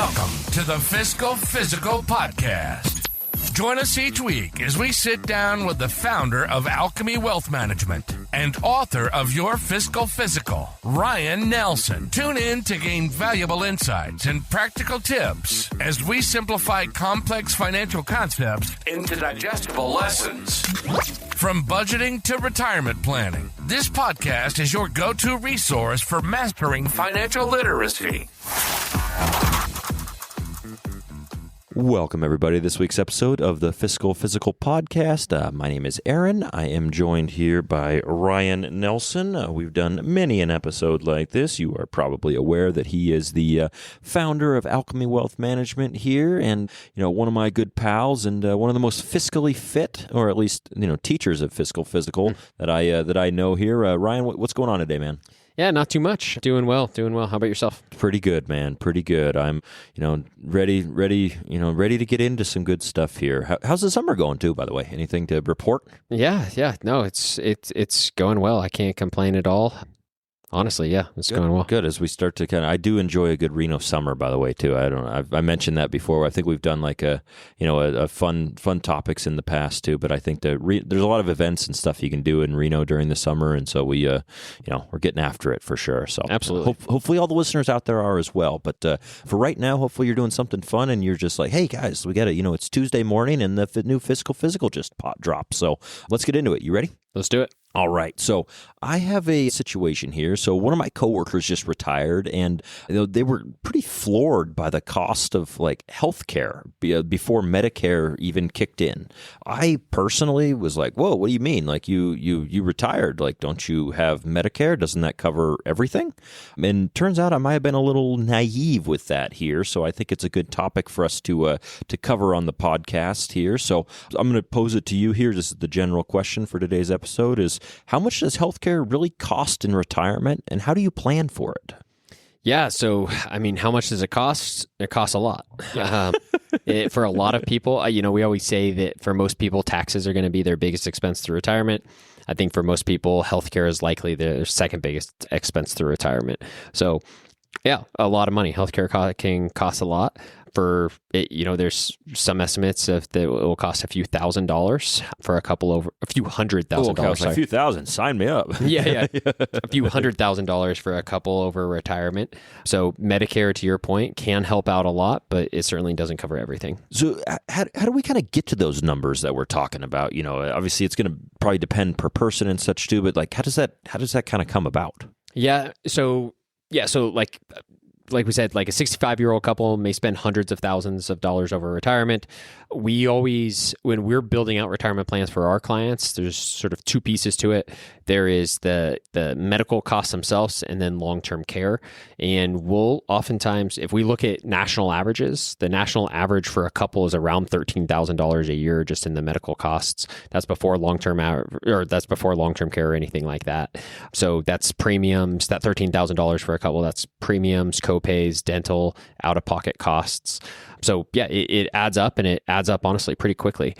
Welcome to the Fiscal Physical Podcast. Join us each week as we sit down with the founder of Alchemy Wealth Management and author of Your Fiscal Physical, Ryan Nelson. Tune in to gain valuable insights and practical tips as we simplify complex financial concepts into digestible lessons. From budgeting to retirement planning, this podcast is your go-to resource for mastering financial literacy. Welcome, everybody, to this week's episode of the Fiscal Physical Podcast. My name is Aaron. I am joined here by Ryan Nelson. We've done many an episode like this. You are probably aware that he is the founder of Alchemy Wealth Management here, and one of my good pals, and one of the most fiscally fit, or at least teachers of Fiscal Physical that I know here. Ryan, what's going on today, man? Yeah, not too much. Doing well. How about yourself? Pretty good, man. Pretty good. I'm, ready to get into some good stuff here. How's the summer going too, by the way? Anything to report? Yeah. No, it's going well. I can't complain at all. Honestly, yeah, it's going well. Good. As we start to I do enjoy a good Reno summer, by the way, too. I mentioned that before. I think we've done like a fun topics in the past too. But I think there's a lot of events and stuff you can do in Reno during the summer, and so we're getting after it for sure. So absolutely. Hopefully all the listeners out there are as well. But for right now, hopefully you're doing something fun, and you're just like, hey guys, we got it. It's Tuesday morning, and the new Fiscal Physical just dropped. So let's get into it. You ready? Let's do it. All right. So I have a situation here. So one of my coworkers just retired, and they were pretty floored by the cost of healthcare before Medicare even kicked in. I personally was like, whoa, what do you mean? Like you retired. Like, don't you have Medicare? Doesn't that cover everything? And turns out I might have been a little naive with that here. So I think it's a good topic for us to cover on the podcast here. So I'm going to pose it to you here. This is the general question for today's episode is, how much does healthcare really cost in retirement, and how do you plan for it? Yeah, so, how much does it cost? It costs a lot. For a lot of people, we always say that for most people, taxes are going to be their biggest expense through retirement. I think for most people, healthcare is likely their second biggest expense through retirement. So, yeah, a lot of money. Healthcare can cost a lot. For it, there's some estimates of that it will cost a few $1,000s for a few $100,000. A few thousand, sign me up. Yeah. A few $100,000 for a couple over retirement. So Medicare, to your point, can help out a lot, but it certainly doesn't cover everything. So how do we kind of get to those numbers that we're talking about? Obviously it's going to probably depend per person and such too, but how does that kind of come about? So like we said, like a 65-year-old couple may spend hundreds of thousands of dollars over retirement. We always, when we're building out retirement plans for our clients, there's sort of two pieces to it. There is the medical costs themselves and then long-term care. And we'll oftentimes, if we look at national averages, the national average for a couple is around $13,000 a year just in the medical costs. That's before long-term care or anything like that. So that's premiums, that $13,000 for a couple, that's premiums, co-pays, dental, out-of-pocket costs. So yeah, it adds up, and it adds up honestly pretty quickly.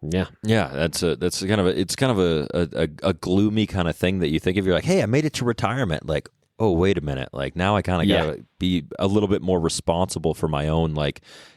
Yeah. That's kind of a gloomy kind of thing that you think of. You're like, hey, I made it to retirement. Like, oh, wait a minute. Like now I kind of gotta be a little bit more responsible for my own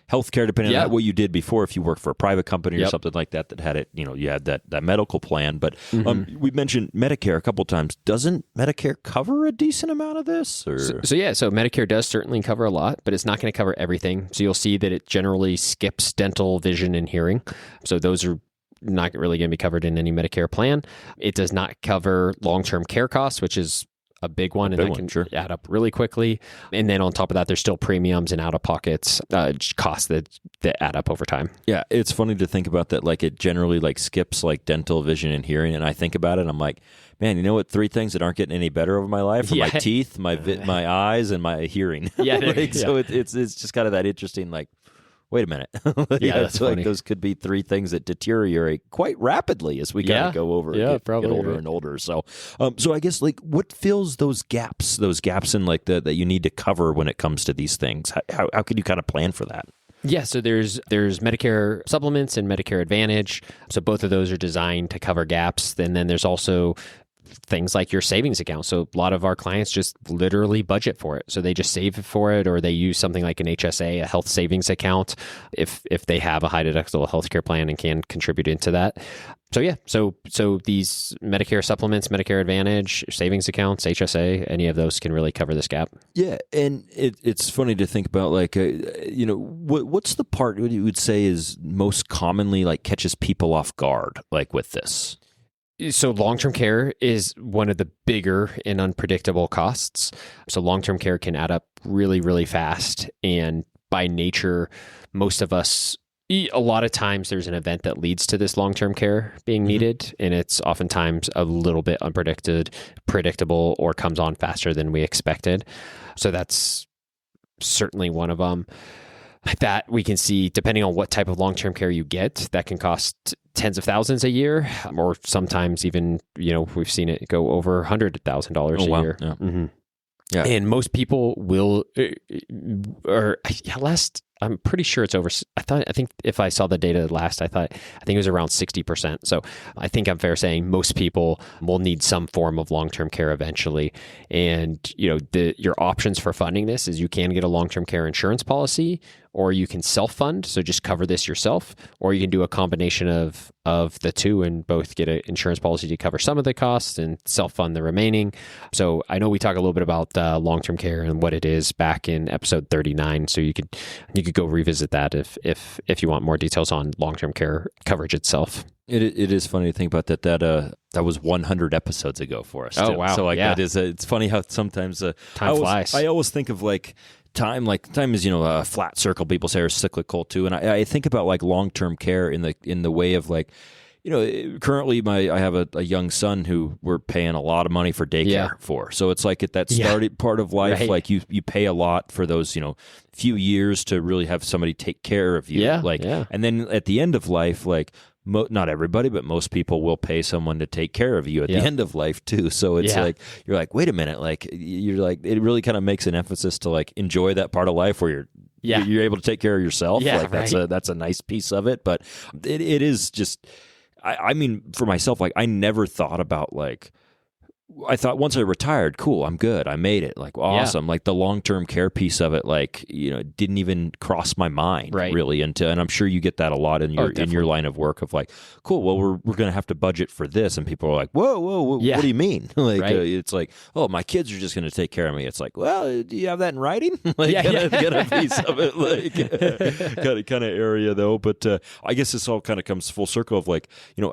healthcare, depending on what you did before. If you worked for a private company or something like that had it, you had that medical plan. But we mentioned Medicare a couple of times. Doesn't Medicare cover a decent amount of this? Or? So Medicare does certainly cover a lot, but it's not going to cover everything. So you'll see that it generally skips dental, vision, and hearing. So those are not really going to be covered in any Medicare plan. It does not cover long-term care costs, which is a big one, and that can add up really quickly. And then on top of that, there's still premiums and out-of-pockets costs that add up over time. Yeah, it's funny to think about that. It generally skips dental, vision, and hearing. And I think about it, I'm like, man, you know what? 3 things that aren't getting any better over my life are my teeth, my eyes, and my hearing. So it's just kind of that interesting, wait a minute. That's funny. Those could be 3 things that deteriorate quite rapidly as we kind of go over, get older and older. So, I guess what fills those gaps in that you need to cover when it comes to these things? How could you kind of plan for that? Yeah, so there's Medicare supplements and Medicare Advantage. So both of those are designed to cover gaps. And then there's also things like your savings account. So a lot of our clients just literally budget for it. So they just save for it, or they use something like an HSA, a health savings account, if they have a high deductible healthcare plan and can contribute into that. So yeah, so these Medicare supplements, Medicare Advantage, savings accounts, HSA, any of those can really cover this gap. Yeah, and it's funny to think about, like, what's the part you would say is most commonly like catches people off guard, like with this? So long-term care is one of the bigger and unpredictable costs. So long-term care can add up really, really fast, and by nature, most of us, a lot of times there's an event that leads to this long-term care being needed, and it's oftentimes a little bit predictable, or comes on faster than we expected. So that's certainly one of them that we can see, depending on what type of long-term care you get, that can cost tens of thousands a year, or sometimes even, we've seen it go over $100,000 a year. Yeah. Mm-hmm. Yeah. And most people will, I'm pretty sure it's over. I think if I saw the data last, I think it was around 60%. So I think I'm fair saying most people will need some form of long-term care eventually. And, your options for funding this is you can get a long-term care insurance policy, or you can self-fund, so just cover this yourself, or you can do a combination of the two and both get an insurance policy to cover some of the costs and self-fund the remaining. So I know we talk a little bit about long-term care and what it is back in episode 39, so you could go revisit that if you want more details on long-term care coverage itself. It is funny to think about that was 100 episodes ago for us. Oh, too. wow. So yeah. It's funny how sometimes time flies. I always think of time is a flat circle, people say, are cyclical too, and I think about like long-term care in the way of currently I have a young son who we're paying a lot of money for daycare for. So it's like at that started part of life, right. like you pay a lot for those, few years to really have somebody take care of you. And then at the end of life, not everybody, but most people will pay someone to take care of you at the end of life too. So it's you're like, wait a minute, it really kind of makes an emphasis to enjoy that part of life where you're able to take care of yourself. Yeah, that's a nice piece of it. But it is just, I mean, for myself, I never thought about I thought once I retired, cool, I'm good, I made it, awesome. The long-term care piece of it, didn't even cross my mind really. And I'm sure you get that a lot in your line of work of cool, well, we're going to have to budget for this, and people are like, whoa, what do you mean? It's oh, my kids are just going to take care of me. It's well, do you have that in writing? Get a piece of it, kind of area though. But I guess this all kind of comes full circle of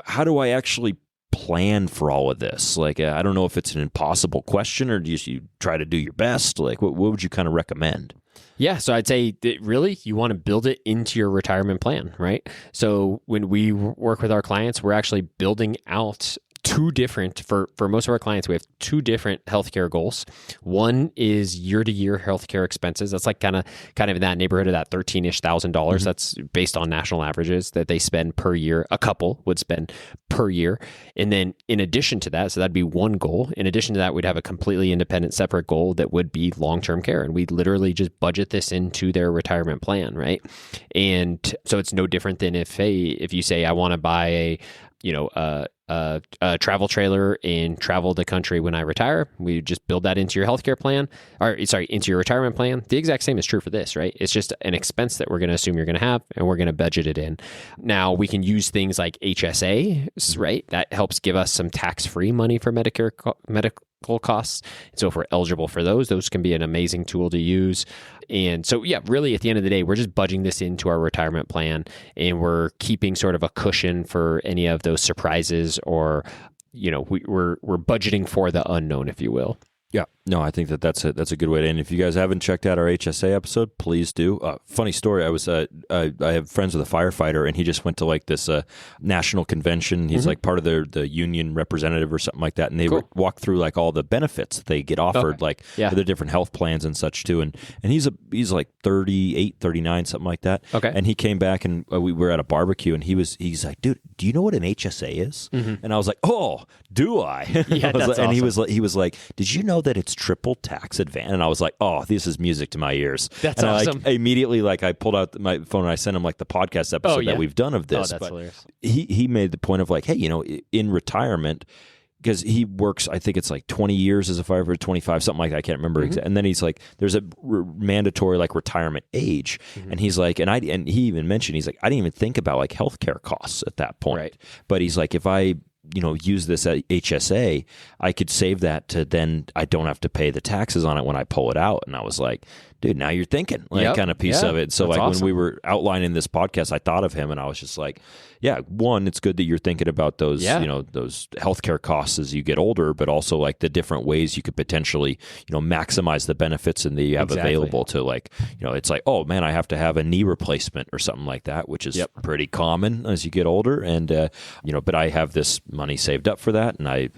how do I actually plan for all of this? I don't know if it's an impossible question, or do you try to do your best? What would you kind of recommend? Yeah, so I'd say that really you want to build it into your retirement plan, right? So when we work with our clients, we're actually building out two different, for most of our clients, we have two different healthcare goals. One is year-to-year healthcare expenses. That's kind of in that neighborhood of that $13,000-ish. Mm-hmm. That's based on national averages that they spend per year. A couple would spend per year. And then in addition to that, so that'd be one goal. In addition to that, we'd have a completely independent separate goal that would be long-term care. And we literally just budget this into their retirement plan, right? And so it's no different than if you say, I want to buy a travel trailer and travel the country when I retire. We just build that into your healthcare plan, into your retirement plan. The exact same is true for this, right? It's just an expense that we're going to assume you're going to have, and we're going to budget it in. Now, we can use things like HSA, right? That helps give us some tax-free money for medical costs. And so if we're eligible for those can be an amazing tool to use. And so, really at the end of the day, we're just budgeting this into our retirement plan, and we're keeping sort of a cushion for any of those surprises, or, we're budgeting for the unknown, if you will. Yeah, no, I think that's a good way to end. If you guys haven't checked out our HSA episode, please do. Funny story, I have friends with a firefighter, and he just went to this national convention. He's part of the union representative or something like that, and they walk through all the benefits that they get offered, for the different health plans and such too. And he's 38, 39, something like that. Okay. And he came back, and we were at a barbecue, and he's like, dude, do you know what an HSA is? Mm-hmm. And I was like, oh, do I? Yeah, that's awesome. And he was like, did you know that it's triple tax advantage? And I was like, oh, this is music to my ears. That's awesome. Immediately, I pulled out my phone and I sent him the podcast episode that we've done of this. Oh, that's hilarious. He made the point of hey, in retirement, because he works, I think it's like 20 years as a firefighter, 25, something like that. I can't remember exactly. And then he's like, there's a mandatory like retirement age. And he's like, and he even mentioned, he's like, I didn't even think about like healthcare costs at that point. Right. But he's like, if I, use this at HSA, I could save that to then I don't have to pay the taxes on it when I pull it out. And I was like, dude, now you're thinking, kind of piece of it. So like awesome. When we were outlining this podcast, I thought of him and I was just like, yeah, one, it's good that you're thinking about those, those healthcare costs as you get older, but also like the different ways you could potentially, maximize the benefits and that you have available to like, it's like, oh man, I have to have a knee replacement or something like that, which is pretty common as you get older. And, but I have this money saved up for that. And I,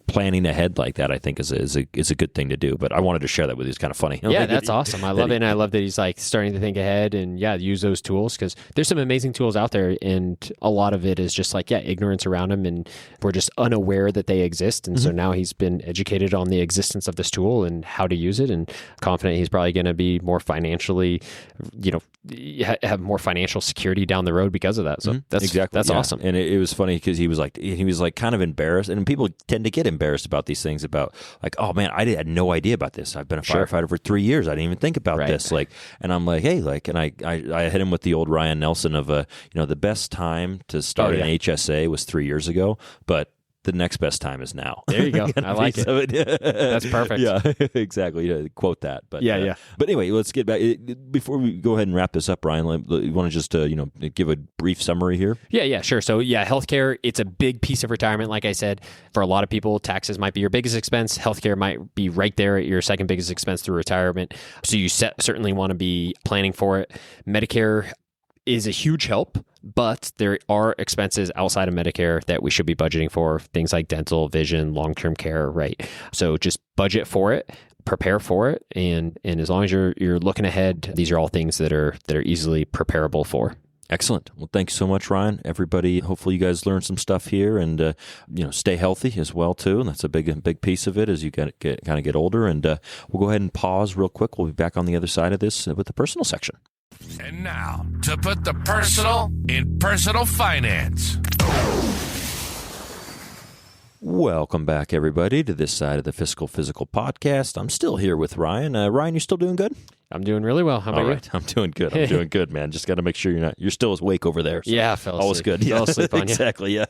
planning ahead like that, I think is a good thing to do. But I wanted to share that with you. It's kind of funny. Yeah, that's awesome. I love it. And I love that he's like starting to think ahead and use those tools, because there's some amazing tools out there. And a lot of it is just like, ignorance around them. And we're just unaware that they exist. And so now he's been educated on the existence of this tool and how to use it, and confident he's probably going to be more financially, have more financial security down the road because of that. So that's awesome. And it was funny because he was like kind of embarrassed, and people tend to get embarrassed about these things about like, oh man, I had no idea about this. I've been a firefighter for 3 years. I didn't even think about this. Like, and I'm like, hey, like, and I hit him with the old Ryan Nelson of the best time to start an HSA was 3 years ago, but the next best time is now. There you go. I like it. That's perfect. Yeah, exactly. Quote that. But But anyway, let's get back. Before we go ahead and wrap this up, Ryan, you want to just give a brief summary here? Yeah, sure. So healthcare, it's a big piece of retirement. Like I said, for a lot of people, taxes might be your biggest expense. Healthcare might be right there at your second biggest expense through retirement. So you certainly want to be planning for it. Medicare is a huge help, but there are expenses outside of Medicare that we should be budgeting for, things like dental, vision, long-term care, right? So just budget for it, prepare for it, and as long as you're looking ahead, these are all things that are easily preparable for. Excellent. Well, thanks so much, Ryan. Everybody, hopefully you guys learned some stuff here, and stay healthy as well too. And that's a big piece of it as you kind of get older. And we'll go ahead and pause real quick. We'll be back on the other side of this with the personal section. And now, to put the personal in personal finance. Welcome back, everybody, to this side of the Fiscal Physical podcast. I'm still here with Ryan. Ryan, you still doing good? I'm doing really well. How about you? I'm doing good. I'm doing good, man. Just got to make sure you're still awake over there. So I fell asleep. Always good. Fell asleep on you. Exactly, yeah.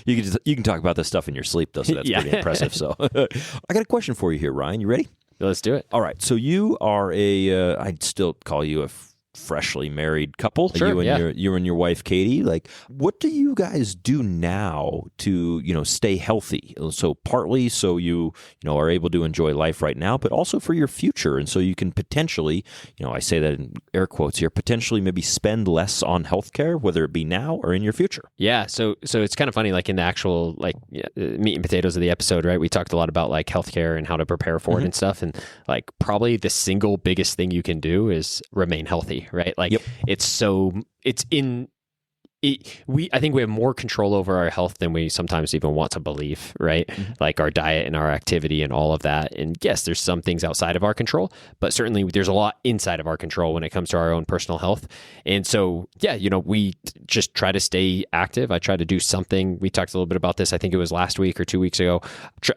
You can talk about this stuff in your sleep, though, so that's pretty impressive. So I got a question for you here, Ryan. You ready? Let's do it. All right. So you are I'd still call you a freshly married couple. Sure, you and your wife Katie. Like, what do you guys do now to stay healthy? So partly so you are able to enjoy life right now, but also for your future, and so you can potentially, I say that in air quotes here, potentially maybe spend less on healthcare, whether it be now or in your future. Yeah. So it's kind of funny, like in the actual meat and potatoes of the episode, right? We talked a lot about like healthcare and how to prepare for it and stuff, and like probably the single biggest thing you can do is remain healthy. Right? Like I think we have more control over our health than we sometimes even want to believe, right? Mm-hmm. Like our diet and our activity and all of that. And yes, there's some things outside of our control, but certainly there's a lot inside of our control when it comes to our own personal health. And so, we just try to stay active. I try to do something. We talked a little bit about this. I think it was last week or 2 weeks ago.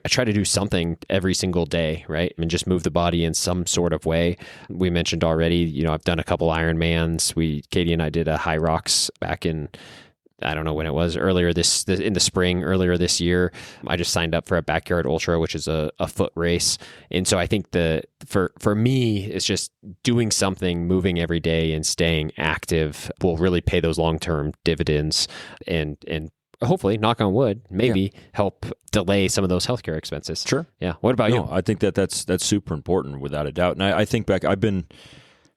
I try to do something every single day, right? And just move the body in some sort of way. We mentioned already, I've done a couple Ironmans. Katie and I did a High Rocks back in, I don't know when it was, in the spring, earlier this year. I just signed up for a backyard ultra, which is a foot race. And so I think for me, it's just doing something, moving every day and staying active will really pay those long-term dividends and hopefully, knock on wood, maybe help delay some of those healthcare expenses. Sure. Yeah. What about you? I think that's super important without a doubt. And I think back, I've been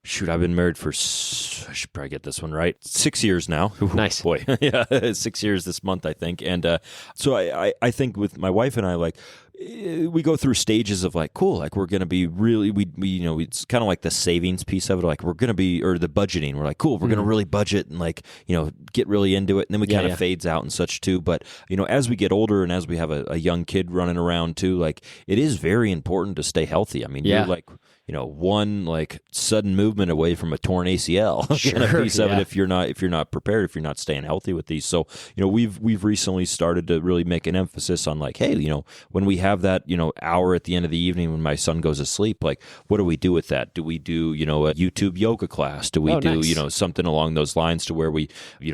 married for, I should probably get this one right, 6 years now. Ooh, nice. Boy, yeah, 6 years this month, I think. And so I think with my wife and I, like, we go through stages of like, cool, like we're going to be really, we it's kind of like the savings piece of it. Like we're going to be, or the budgeting, we're like, cool, we're going to really budget and like, get really into it. And then we kind of fades out and such too. But, as we get older and as we have a young kid running around too, like it is very important to stay healthy. I mean, you're like, one like sudden movement away from a torn ACL piece of it if you're not prepared, if you're not staying healthy with these. So, we've recently started to really make an emphasis on like, hey, when we have that, hour at the end of the evening when my son goes to sleep, like, what do we do with that? Do we do, a YouTube yoga class? Do we do, nice. Something along those lines to where we,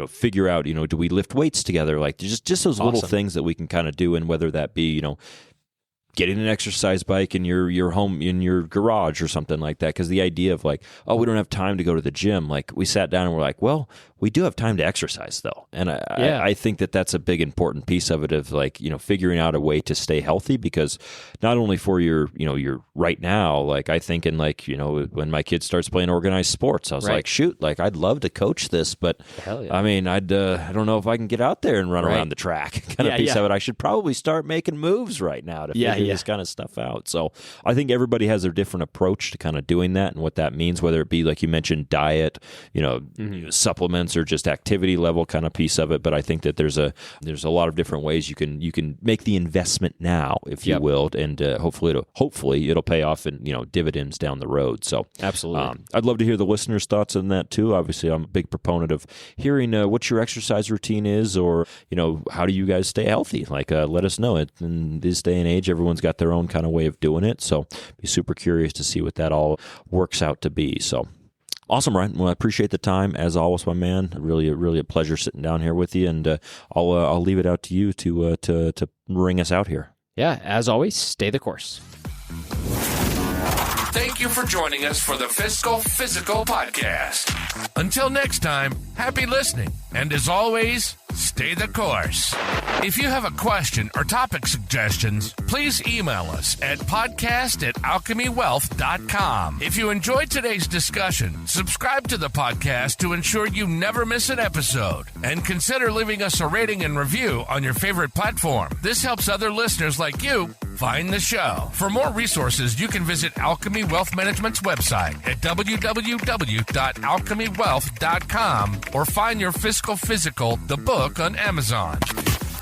figure out, do we lift weights together? Like just those little things that we can kind of do. And whether that be, getting an exercise bike in your home, in your garage or something like that. Because the idea of like, oh, we don't have time to go to the gym. Like we sat down and we're like, well, we do have time to exercise though. And I think that that's a big important piece of it, of like, figuring out a way to stay healthy, because not only for your right now, like I think in like, when my kid starts playing organized sports, I was like, shoot, like I'd love to coach this, but I mean, I don't know if I can get out there and run around the track kind of piece of it. I should probably start making moves right now to figure this kind of stuff out. So I think everybody has their different approach to kind of doing that and what that means, whether it be like you mentioned, diet, supplements, or just activity level kind of piece of it. But I think that there's a lot of different ways you can make the investment now, if you will, and hopefully it'll pay off in dividends down the road. So absolutely, I'd love to hear the listeners' thoughts on that too. Obviously, I'm a big proponent of hearing what your exercise routine is, or how do you guys stay healthy? Like let us know. In this day and age, everyone's got their own kind of way of doing it. So be super curious to see what that all works out to be. So. Awesome, Ryan. Well, I appreciate the time as always, my man. Really a pleasure sitting down here with you, and I'll leave it out to you to ring us out here. Yeah, as always, stay the course. Thank you for joining us for the Fiscal Physical Podcast. Until next time, happy listening, and as always, stay the course. If you have a question or topic suggestions, please email us at podcast@alchemywealth.com. If you enjoyed today's discussion, subscribe to the podcast to ensure you never miss an episode, and consider leaving us a rating and review on your favorite platform. This helps other listeners like you find the show. For more resources, you can visit Alchemy Wealth Management's website at www.alchemywealth.com, or find your Fiscal Physical, the book, on Amazon.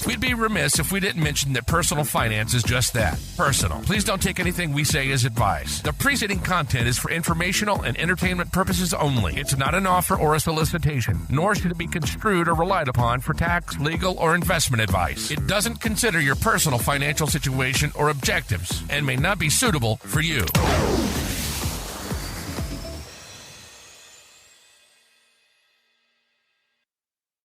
We'd be remiss if we didn't mention that personal finance is just that, personal. Please don't take anything we say as advice. The preceding content is for informational and entertainment purposes only. It's not an offer or a solicitation, nor should it be construed or relied upon for tax, legal, or investment advice. It doesn't consider your personal financial situation or objectives and may not be suitable for you.